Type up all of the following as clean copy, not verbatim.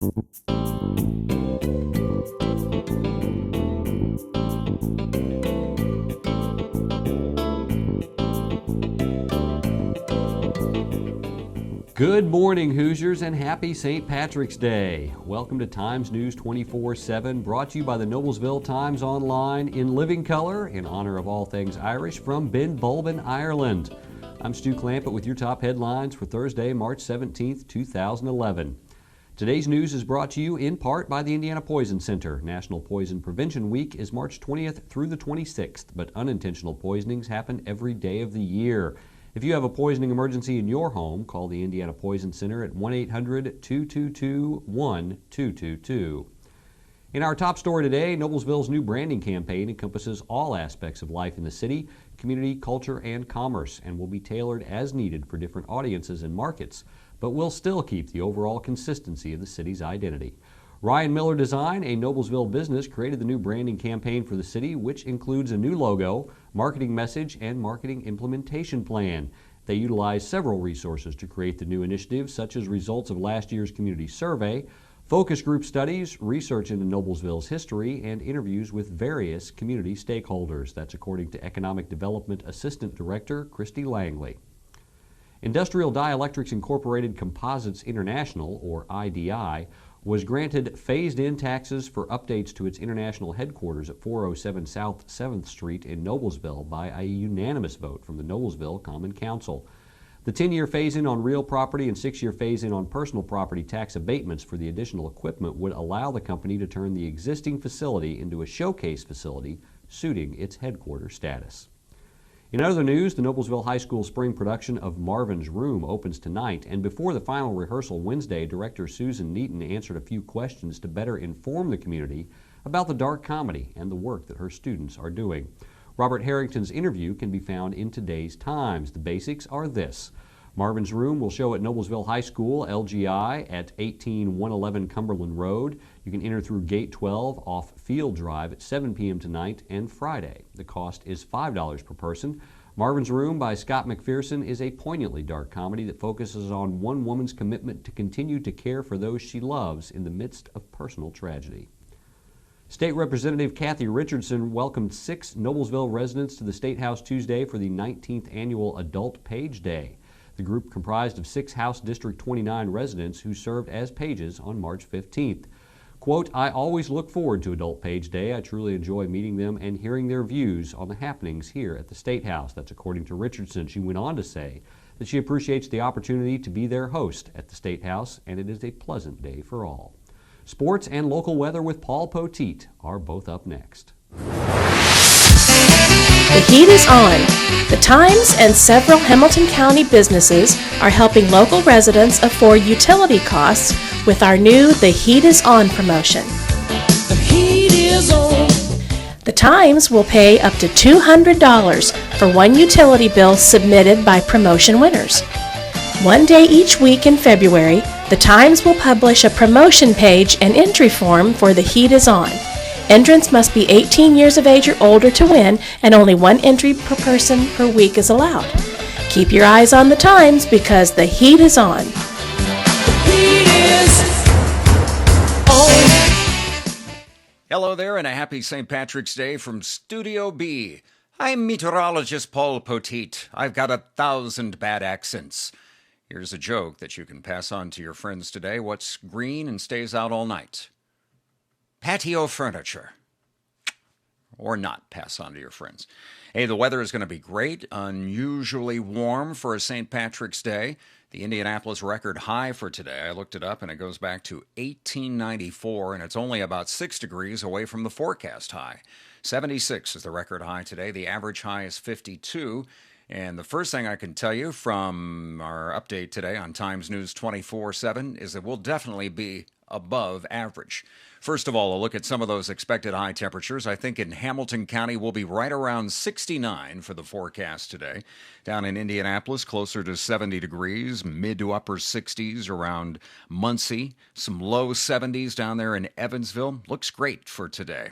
Good morning, Hoosiers, and happy St. Patrick's Day. Welcome to Times News 24/7, brought to you by the Noblesville Times Online in living color in honor of all things Irish from Binbulben, Ireland. I'm Stu Clampett with your top headlines for Thursday, March 17th, 2011. Today's news is brought to you in part by the Indiana Poison Center. National Poison Prevention Week is March 20th through the 26th, but unintentional poisonings happen every day of the year. If you have a poisoning emergency in your home, call the Indiana Poison Center at 1-800-222-1222. In our top story today, Noblesville's new branding campaign encompasses all aspects of life in the city, community, culture, and commerce, and will be tailored as needed for different audiences and markets, but will still keep the overall consistency of the city's identity. Ryan Miller Design, a Noblesville business, created the new branding campaign for the city, which includes a new logo, marketing message, and marketing implementation plan. They utilized several resources to create the new initiative, such as results of last year's community survey, focus group studies, research into Noblesville's history, and interviews with various community stakeholders. That's according to Economic Development Assistant Director Christy Langley. Industrial Dielectrics Incorporated Composites International, or IDI, was granted phased-in taxes for updates to its international headquarters at 407 South 7th Street in Noblesville by a unanimous vote from the Noblesville Common Council. The 10-year phase-in on real property and 6-year phase-in on personal property tax abatements for the additional equipment would allow the company to turn the existing facility into a showcase facility, suiting its headquarters status. In other news, the Noblesville High School spring production of Marvin's Room opens tonight, and before the final rehearsal Wednesday, director Susan Neaton answered a few questions to better inform the community about the dark comedy and the work that her students are doing. Robert Harrington's interview can be found in today's Times. The basics are this. Marvin's Room will show at Noblesville High School, LGI, at 18111 Cumberland Road. You can enter through Gate 12 off Field Drive at 7 p.m. tonight and Friday. The cost is $5 per person. Marvin's Room by Scott McPherson is a poignantly dark comedy that focuses on one woman's commitment to continue to care for those she loves in the midst of personal tragedy. State Representative Kathy Richardson welcomed 6 Noblesville residents to the State House Tuesday for the 19th Annual Adult Page Day. The group comprised of 6 House District 29 residents who served as pages on March 15th. Quote, "I always look forward to Adult Page Day. I truly enjoy meeting them and hearing their views on the happenings here at the State House." That's according to Richardson. She went on to say that she appreciates the opportunity to be their host at the State House, and it is a pleasant day for all. Sports and local weather with Paul Poteet are both up next. The heat is on. The Times and several Hamilton County businesses are helping local residents afford utility costs with our new The Heat is On promotion. The heat is on. The Times will pay up to $200 for one utility bill submitted by promotion winners. One day each week in February, the Times will publish a promotion page and entry form for The Heat is On. Entrants must be 18 years of age or older to win, and only one entry per person per week is allowed. Keep your eyes on the Times because the heat is on. The heat is on. Hello there, and a happy St. Patrick's Day from Studio B. I'm meteorologist Paul Poteet. I've got 1,000 bad accents. Here's a joke that you can pass on to your friends today. What's green and stays out all night? Patio furniture. Or not pass on to your friends. Hey, the weather is going to be great, unusually warm for a St. Patrick's Day. The Indianapolis record high for today, I looked it up, and it goes back to 1894, and it's only about 6 degrees away from the forecast high. 76 is the record high today. The average high is 52. And the first thing I can tell you from our update today on Times News 24/7 is that we'll definitely be above average. First of all, a look at some of those expected high temperatures. I think in Hamilton County, we'll be right around 69 for the forecast today. Down in Indianapolis, closer to 70 degrees, mid to upper 60s around Muncie. Some low 70s down there in Evansville. Looks great for today.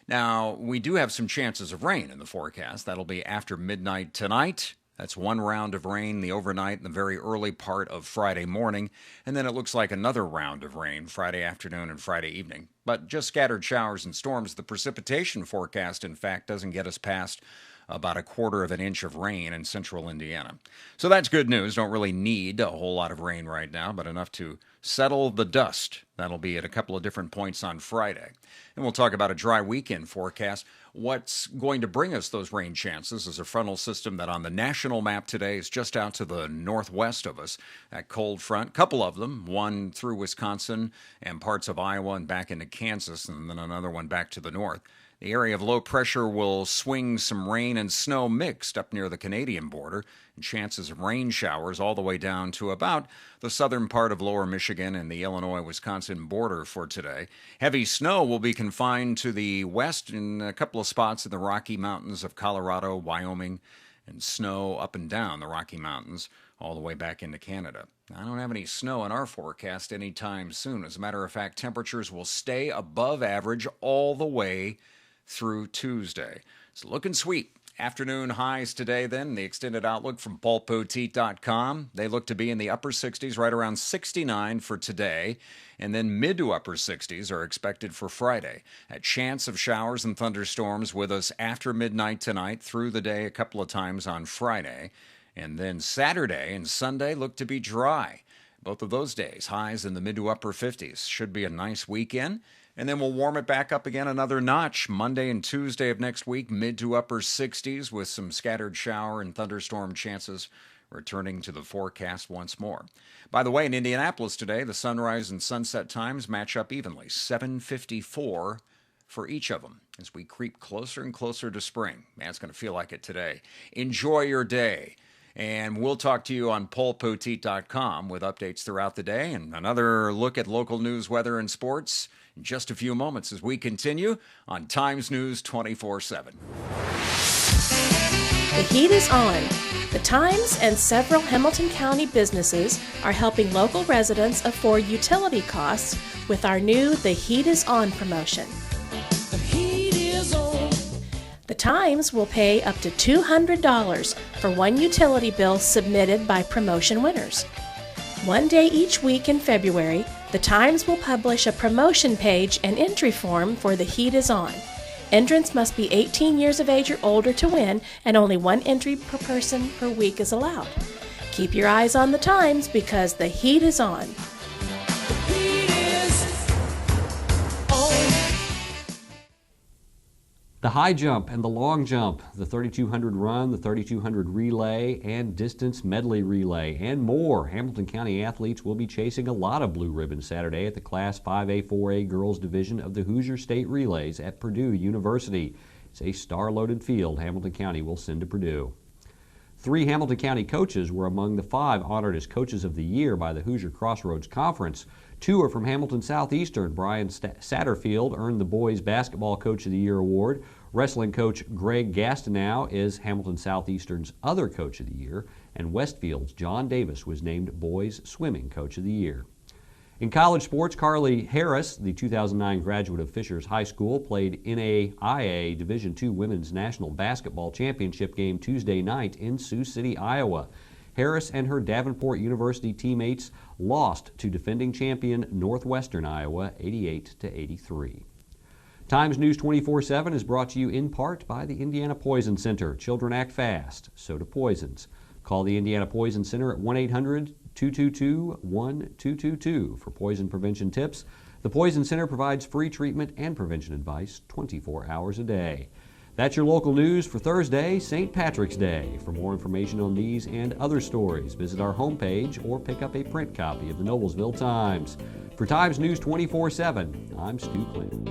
Now, we do have some chances of rain in the forecast. That'll be after midnight tonight. That's one round of rain the overnight and the very early part of Friday morning, and then it looks like another round of rain Friday afternoon and Friday evening. But just scattered showers and storms. The precipitation forecast, in fact, doesn't get us past about 1/4 of an inch of rain in central Indiana. So that's good news. Don't really need a whole lot of rain right now, but enough to settle the dust. That'll be at a couple of different points on Friday. And we'll talk about a dry weekend forecast. What's going to bring us those rain chances is a frontal system that on the national map today is just out to the northwest of us. That cold front, couple of them, one through Wisconsin and parts of Iowa and back into Kansas, and then another one back to the north. The area of low pressure will swing some rain and snow mixed up near the Canadian border, and chances of rain showers all the way down to about the southern part of lower Michigan and the Illinois-Wisconsin border for today. Heavy snow will be confined to the west in a couple of spots in the Rocky Mountains of Colorado, Wyoming, and snow up and down the Rocky Mountains all the way back into Canada. I don't have any snow in our forecast anytime soon. As a matter of fact, temperatures will stay above average all the way through Tuesday. It's looking sweet. Afternoon highs today, then. The extended outlook from paulpoteet.com. They look to be in the upper 60s, right around 69 for today. And then mid to upper 60s are expected for Friday. A chance of showers and thunderstorms with us after midnight tonight through the day a couple of times on Friday. And then Saturday and Sunday look to be dry. Both of those days, highs in the mid to upper 50s. Should be a nice weekend. And then we'll warm it back up again another notch Monday and Tuesday of next week, mid to upper 60s with some scattered shower and thunderstorm chances returning to the forecast once more. By the way, in Indianapolis today, the sunrise and sunset times match up evenly, 7:54 for each of them as we creep closer and closer to spring. Man, it's going to feel like it today. Enjoy your day. And we'll talk to you on paulpoteet.com with updates throughout the day and another look at local news, weather, and sports in just a few moments as we continue on Times News 24/7. The heat is on. The Times and several Hamilton County businesses are helping local residents afford utility costs with our new The Heat is On promotion. The heat is on. The Times will pay up to $200 for one utility bill submitted by promotion winners. One day each week in February, the Times will publish a promotion page and entry form for The Heat is On. Entrants must be 18 years of age or older to win, and only one entry per person per week is allowed. Keep your eyes on the Times because the heat is on. The heat is on. The high jump and the long jump, the 3,200 run, the 3,200 relay, and distance medley relay, and more. Hamilton County athletes will be chasing a lot of blue ribbons Saturday at the Class 5A-4A Girls Division of the Hoosier State Relays at Purdue University. It's a star-loaded field Hamilton County will send to Purdue. 3 Hamilton County coaches were among the 5 honored as Coaches of the Year by the Hoosier Crossroads Conference. 2 are from Hamilton Southeastern. Brian Satterfield earned the Boys Basketball Coach of the Year award. Wrestling coach Greg Gastineau is Hamilton Southeastern's other Coach of the Year. And Westfield's John Davis was named Boys Swimming Coach of the Year. In college sports, Carly Harris, the 2009 graduate of Fishers High School, played NAIA Division II Women's National Basketball Championship game Tuesday night in Sioux City, Iowa. Harris and her Davenport University teammates lost to defending champion Northwestern Iowa 88-83. Times News 24/7 is brought to you in part by the Indiana Poison Center. Children act fast, so do poisons. Call the Indiana Poison Center at 1-800-222-1222 for poison prevention tips. The Poison Center provides free treatment and prevention advice 24 hours a day. That's your local news for Thursday, St. Patrick's Day. For more information on these and other stories, visit our homepage or pick up a print copy of the Noblesville Times. For Times News 24/7, I'm Stu Clinton.